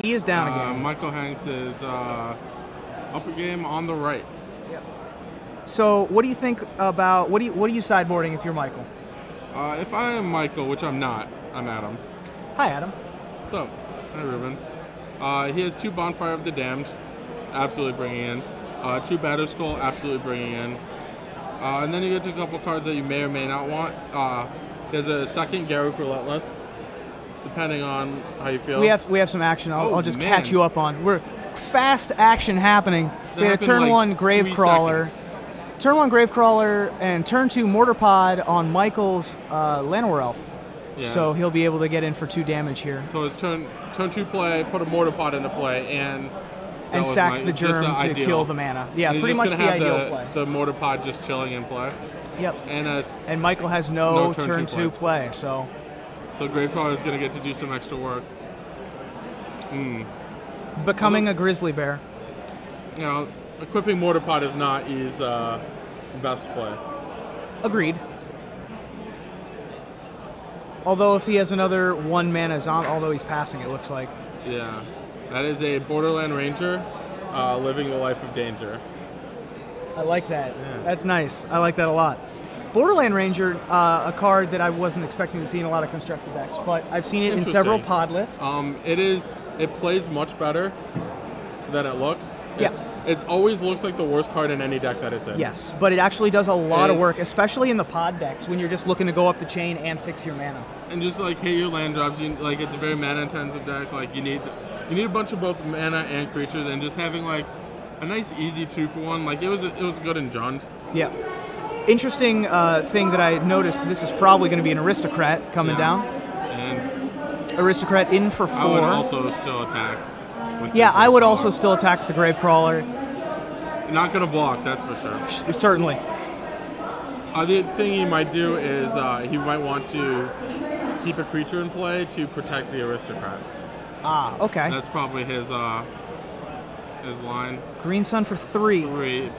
He is down again. Michael Hanks is upper game on the right. Yep. So what do you think about, what are you sideboarding if you're Michael? If I am Michael, which I'm not, I'm Adam. Hi, Adam. What's up? Hi, Ruben. He has 2 Bonfire of the Damned, absolutely bringing in. 2 Batter Skull, absolutely bringing in. And then you get to a couple cards that you may or may not want. There's a second Garruk Relentless, depending on how you feel. We have some action. I'll just catch you up on. We're fast action happening. We had a turn 1 Gravecrawler. Turn 1 Gravecrawler and turn 2 Mortar Pod on Michael's Llanowar Elf. Yeah. So he'll be able to get in for 2 damage here. So his turn 2 play, put a Mortar Pod into play, and sack the Germ to kill the mana. Yeah, pretty much the ideal play. The Mortar Pod just chilling in play. Yep. And Michael has no turn 2 play, so Gravecrawler is going to get to do some extra work. Becoming a grizzly bear. You know, equipping Mortar Pod is not his best play. Agreed. Although if he has another 1 mana zombie, although he's passing, it looks like. Yeah, that is a Borderland Ranger living the life of danger. I like that. Yeah. That's nice. I like that a lot. Borderland Ranger, a card that I wasn't expecting to see in a lot of constructed decks, but I've seen it in several pod lists. It plays much better than it looks. It always looks like the worst card in any deck that it's in. Yes, but it actually does a lot of work, especially in the pod decks when you're just looking to go up the chain and fix your mana. And just like hit your land drops, it's a very mana intensive deck. Like you need a bunch of both mana and creatures, and just having like a nice easy 2-for-1. Like it was good in Jund. Yeah. Interesting thing that I noticed. This is probably going to be an Aristocrat coming down. And Aristocrat in for 4. I would also still attack. Yeah, I would also still attack with the Gravecrawler. Not going to block, that's for sure. Certainly. The thing he might do is he might want to keep a creature in play to protect the Aristocrat. Ah, okay. That's probably his line. Green Sun for 3.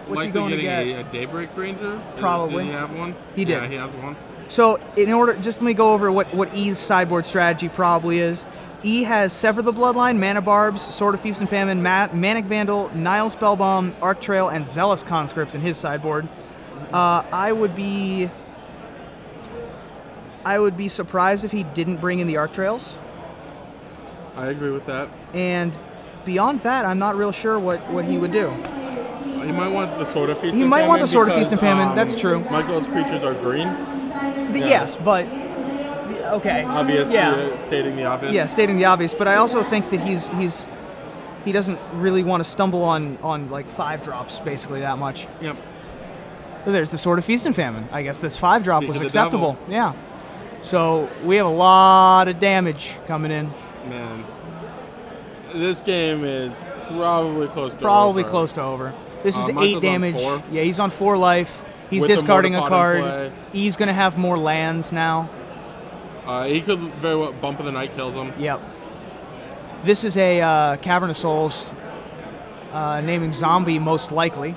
What's he going to get? A Daybreak Ranger? Probably. Did he have one? He did. Yeah, he has one. So in order, just let me go over what E's sideboard strategy probably is. E has Sever the Bloodline, Mana Barbs, Sword of Feast and Famine, Manic Vandal, Nile Spellbomb, Arc Trail, and Zealous Conscripts in his sideboard. I would be surprised if he didn't bring in the Arc Trails. I agree with that. And beyond that, I'm not real sure what he would do. He might want the Sword of Feast and Famine. He might want the Sword of Feast and Famine, that's true. Michael's creatures are green. Yes, but... Okay. Obvious. Stating the obvious. Yeah, stating the obvious. But I also think that he doesn't really want to stumble on like 5 drops basically that much. Yep. So there's the Sword of Feast and Famine. I guess this 5 drop was acceptable. Yeah. So we have a lot of damage coming in. Man, this game is probably close to over. This is 8 damage. Yeah, he's on 4 life. He's discarding a card. He's gonna have more lands now. He could very well Bump of the Night kills him. Yep. This is a Cavern of Souls, naming Zombie most likely.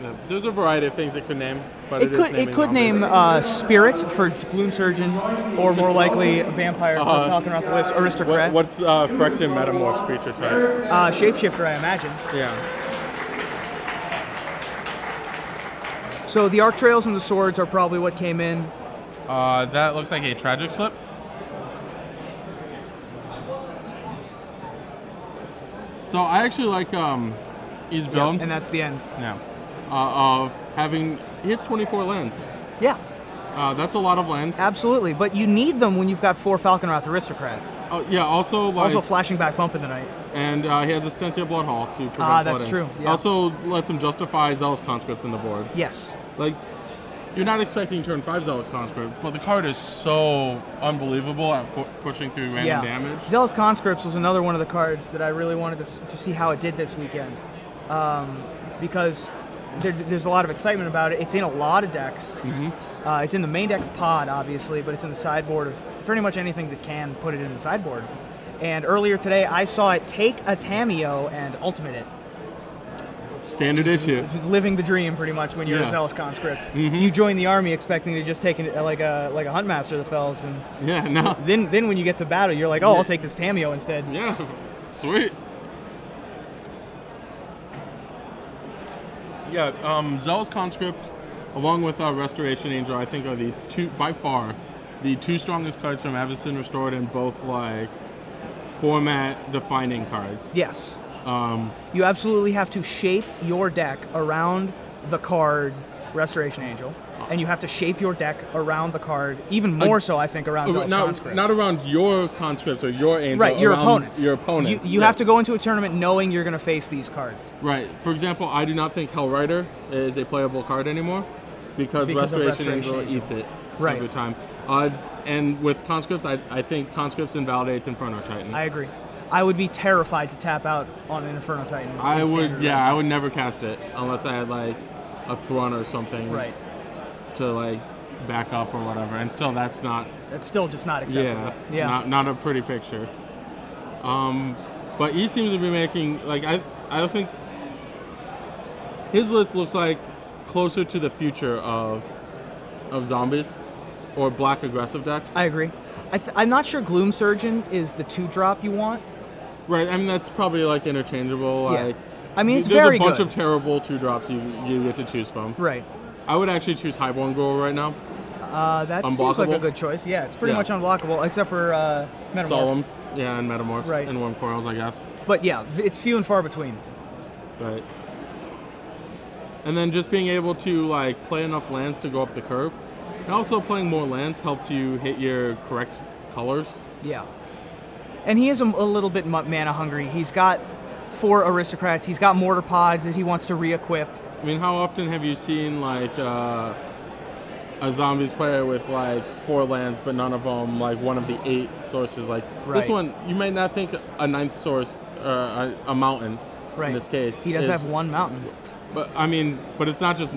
Yeah, there's a variety of things it could name, but it could name Spirit for Gloom Surgeon, or more likely Vampire for Falconwrath Aristocrat. What's Phyrexian Metamorph's creature type? Shapeshifter, I imagine. Yeah. So the Arc Trails and the Swords are probably what came in. That looks like a Tragic Slip. So I actually like his build. And that's the end. Yeah. Of having, he hits 24 lands. Yeah. That's a lot of lands. Absolutely, but you need them when you've got 4 Falconwrath Aristocrat. Yeah, also flashing back Bump in the Night. And he has a Stentia Bloodhall to prevent flooding. That's true. Yeah. Also lets him justify Zealous Conscripts in the board. Yes. Like, you're not expecting turn 5 Zealous Conscript, but the card is so unbelievable at pushing through random damage. Zealous Conscripts was another one of the cards that I really wanted to see how it did this weekend. Because there's a lot of excitement about it. It's in a lot of decks. It's in the main deck of Pod, obviously, but it's in the sideboard of pretty much anything that can put it in the sideboard. And earlier today, I saw it take a Tamiyo and ultimate it. Standard issue. Living the dream, pretty much, when you're a zealous conscript. You join the army expecting to just take it like a huntmaster of the fells, and then when you get to battle, you're like, oh, I'll take this Tameo instead. Yeah, sweet. Yeah, zealous conscript, along with Restoration Angel, I think are the by far the two strongest cards from Avacyn Restored, and both like format defining cards. Yes. You absolutely have to shape your deck around the card Restoration Angel, and you have to shape your deck around the card, even more so, I think, around Zealous Conscripts. Not around your conscripts or your angel. Right, your opponents. Your opponents. You have to go into a tournament knowing you're going to face these cards. Right. For example, I do not think Hellrider is a playable card anymore because Restoration Angel eats it every time. And with conscripts, I think conscripts invalidates Inferno Titan. I agree. I would be terrified to tap out on an Inferno Titan. I would, I would never cast it unless I had like a Thrun or something, to like back up or whatever. And still, that's still just not acceptable. Yeah. Not a pretty picture. But he seems to be making like I think his list looks like closer to the future of zombies or black aggressive decks. I agree. I'm not sure Gloom Surgeon is the 2-drop you want. Right, I mean that's probably like interchangeable. Like, I mean it's very good. There's a bunch of terrible 2-drops you get to choose from. Right. I would actually choose Highborn Ghoul right now. That seems like a good choice. Yeah, it's pretty much unblockable except for Metamorph. Solemns, and Metamorphs, and Worm Coils, I guess. But yeah, it's few and far between. Right. And then just being able to like play enough lands to go up the curve, and also playing more lands helps you hit your correct colors. Yeah. And he is a little bit mana hungry. He's got 4 Aristocrats. He's got Mortar Pods that he wants to re-equip. I mean, how often have you seen like a Zombies player with like 4 lands, but none of them like one of the 8 sources? Like this one, you might not think a 9th source, a mountain. In this case, he does have 1 mountain. But I mean, but it's not just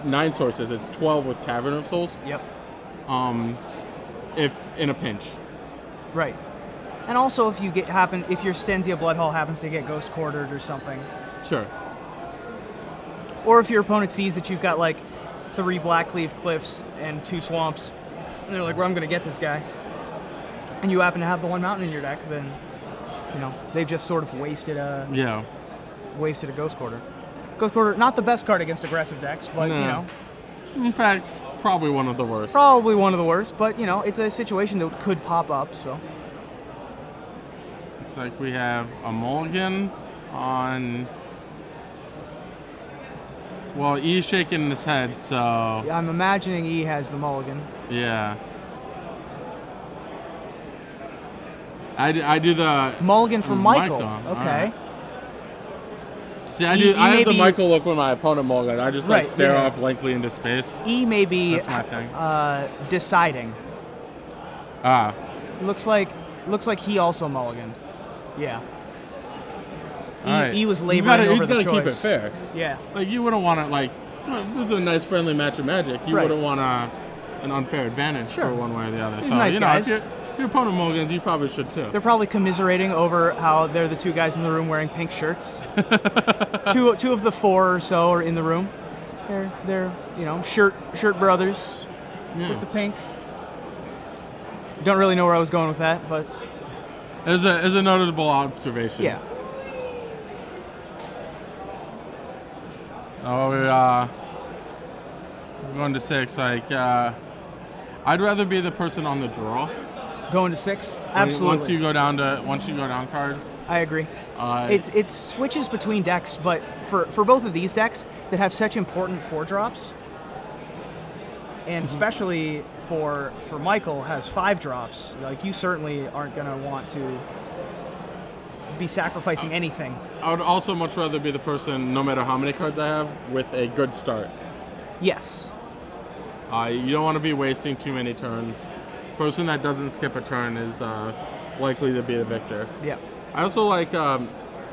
9 sources; it's 12 with Cavern of Souls. Yep. If in a pinch. Right. And also, if your Stenzia Bloodhall happens to get ghost quartered or something. Sure. Or if your opponent sees that you've got like 3 Blackleaf Cliffs and 2 Swamps, and they're like, "Well, I'm going to get this guy," and you happen to have the 1 mountain in your deck, then they've just sort of wasted a ghost quarter. Ghost quarter, not the best card against aggressive decks, but in fact, probably one of the worst. Probably one of the worst, but it's a situation that could pop up. So. It's like we have a mulligan on. Well, E's shaking his head, so. Yeah, I'm imagining E has the mulligan. Yeah. I do the mulligan for Michael. Okay. Right. See, I have the Michael look when my opponent mulligan. I just like stare off blankly into space. E may be that's my thing. Deciding. Looks like he also mulliganed. Yeah. E was laboring over the choice. He's got to keep it fair. Yeah. Like you wouldn't want to this is a nice friendly match of Magic. You wouldn't want an unfair advantage for one way or the other. These nice guys. If your opponent mulligans, you probably should too. They're probably commiserating over how they're the 2 guys in the room wearing pink shirts. two of the 4 or so are in the room. They're shirt brothers with the pink. Don't really know where I was going with that, but as a notable observation. Yeah. Oh, we're going to 6. Like, I'd rather be the person on the draw. Going to 6, absolutely. Once you go down cards. I agree. It switches between decks, but for both of these decks that have such important 4-drops, and especially for Michael has 5 drops, like you certainly aren't going to want to be sacrificing anything. I would also much rather be the person, no matter how many cards I have, with a good start. Yes. You don't want to be wasting too many turns. Person that doesn't skip a turn is likely to be the victor. Yeah. I also like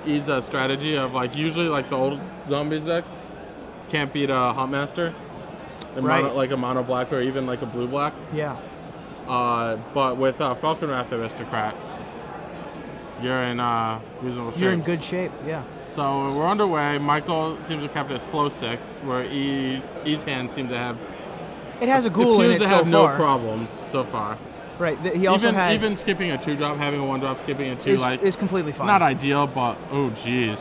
E's strategy of like usually like the old Zombies decks can't beat a Huntmaster. Like a mono black or even like a blue black. Yeah. But with Falcon Wrath Aristocrat, you're in reasonable shape. You're in good shape, yeah. So we're underway. Michael seems to have kept a slow 6, where E's hand seems to have. It has a ghoul in it so far. Appears to have no problems so far. Right. He also had even skipping a 2-drop, having a 1-drop, skipping a 2 is completely fine. Not ideal, but oh jeez.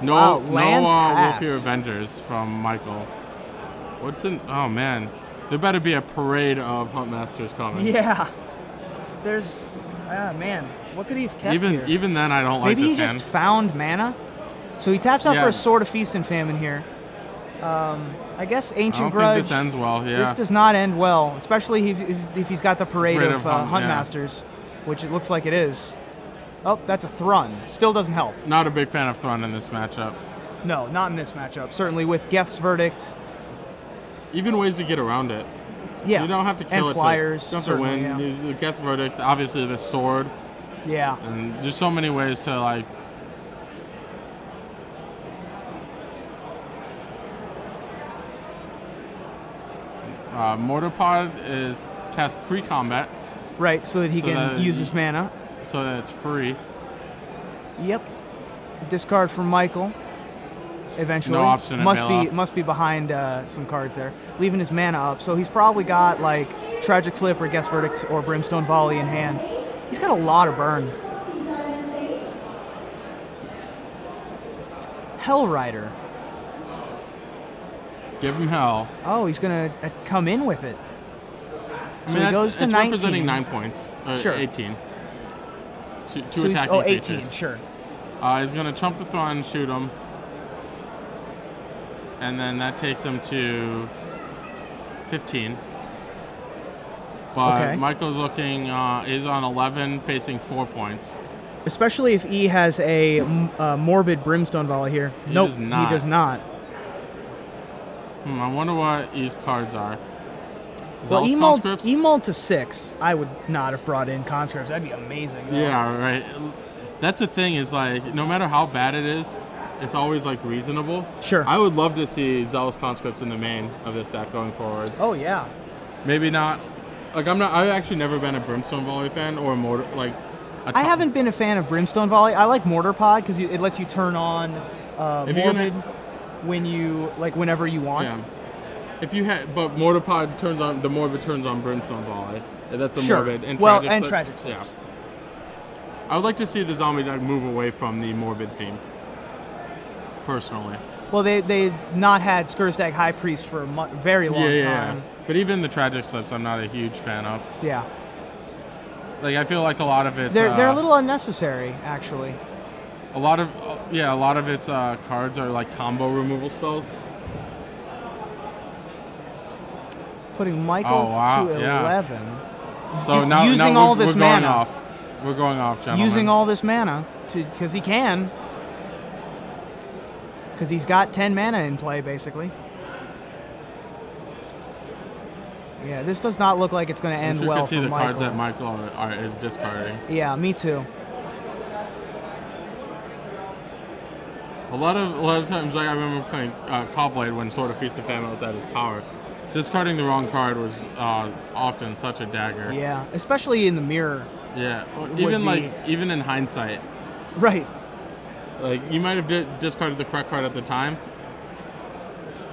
No, wow, no Wolf Fear Avengers from Michael. What's in? Oh man, there better be a parade of Huntmasters coming. Yeah. There's, man, what could he have kept here? Even then, I don't like this hand. Maybe he just found mana. So he taps out for a Sword of Feast and Famine here. I guess Ancient Grudge. I don't think this ends well. Yeah. This does not end well, especially if he's got the parade of Huntmasters, which it looks like it is. Oh, that's a Thrun. Still doesn't help. Not a big fan of Thrun in this matchup. No, not in this matchup. Certainly with Geth's Verdict. Even ways to get around it. Yeah. You don't have to kill and flyers, to win. Yeah. Geth's Verdict, obviously the sword. Yeah. And there's so many ways to like. Mortar Pod is cast pre-combat. Right, so that he can use his mana. So that it's free. Yep. Discard from Michael. Eventually. No option to must be behind some cards there. Leaving his mana up. So he's probably got like Tragic Slip or Geth's Verdict or Brimstone Volley in hand. He's got a lot of burn. Hellrider. Give him hell. Oh, he's going to come in with it. So he goes to 19. Representing 9 points. Sure. 18. Two so attacking 18, creatures. Sure. He's going to chump the Thrawn, shoot him. And then that takes him to 15. But Michael's looking, is on 11, facing 4 points. Especially if E has a morbid Brimstone Volley here. Nope, he does not. I wonder what E's cards are. Well, E-Mold to 6, I would not have brought in conscripts. That'd be amazing. Though. Yeah, right. That's the thing is like, no matter how bad it is, it's always like reasonable. Sure. I would love to see Zealous Conscripts in the main of this deck going forward. Oh yeah. Maybe not. Like I've actually never been a Brimstone Volley fan or a Mortar like. I haven't been a fan of Brimstone Volley. I like Mortar Pod because it lets you turn on Morbid when you whenever you want. Yeah. If you had, but Mortar Pod turns on the Morbid turns on Brimstone Volley. That's a Morbid and Tragic Slips. Yeah. I would like to see the zombie deck move away from the Morbid theme. Personally. Well, they've not had Skurstag High Priest for a very long time. Yeah. But even the Tragic Slips, I'm not a huge fan of. Yeah. Like I feel like a lot of it's they're a little unnecessary, actually. A lot of its cards are like combo removal spells. Putting Michael to 11. So just now using all this mana. We're going off, gentlemen. Using all this mana because he can. Because he's got 10 mana in play, basically. Yeah, this does not look like it's going to end well for Michael. You can see the cards that Michael is discarding. Yeah, me too. A lot of times, like I remember playing Cobblade when Sword of Feast and Famine was at its power. Discarding the wrong card was often such a dagger. Yeah, especially in the mirror. Yeah, even in hindsight. Right. Like you might have discarded the correct card at the time.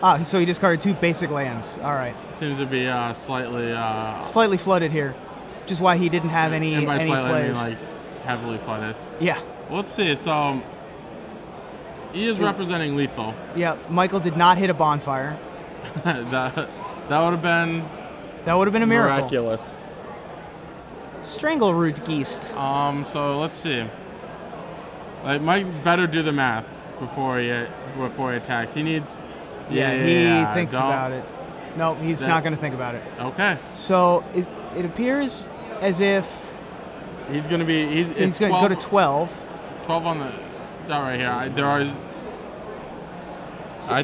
Ah, so he discarded 2 basic lands. All right. Seems to be slightly flooded here, which is why he didn't have any and by slightly, plays. I mean like heavily flooded. Yeah. Well, let's see. So he is representing lethal. Yeah. Michael did not hit a bonfire. that would have been. That would have been a miracle. Miraculous. Strangleroot Geist. So let's see. Like Mike better do the math before he attacks. He needs. He thinks about it. No, he's not going to think about it. Okay. So it appears as if he's going to be. He's going to go to 12. 12 on that right here. There are.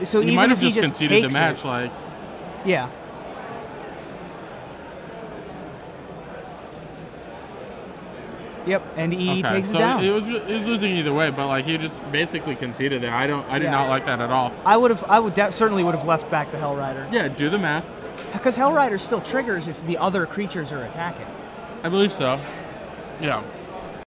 So he even might if have he just conceded the match, like. Yeah. Yep, and he takes it down. It was losing either way, but like he just basically conceded there. I did not like that at all. Certainly would have left back the Hellrider. Yeah, do the math. Because Hellrider still triggers if the other creatures are attacking. I believe so. Yeah.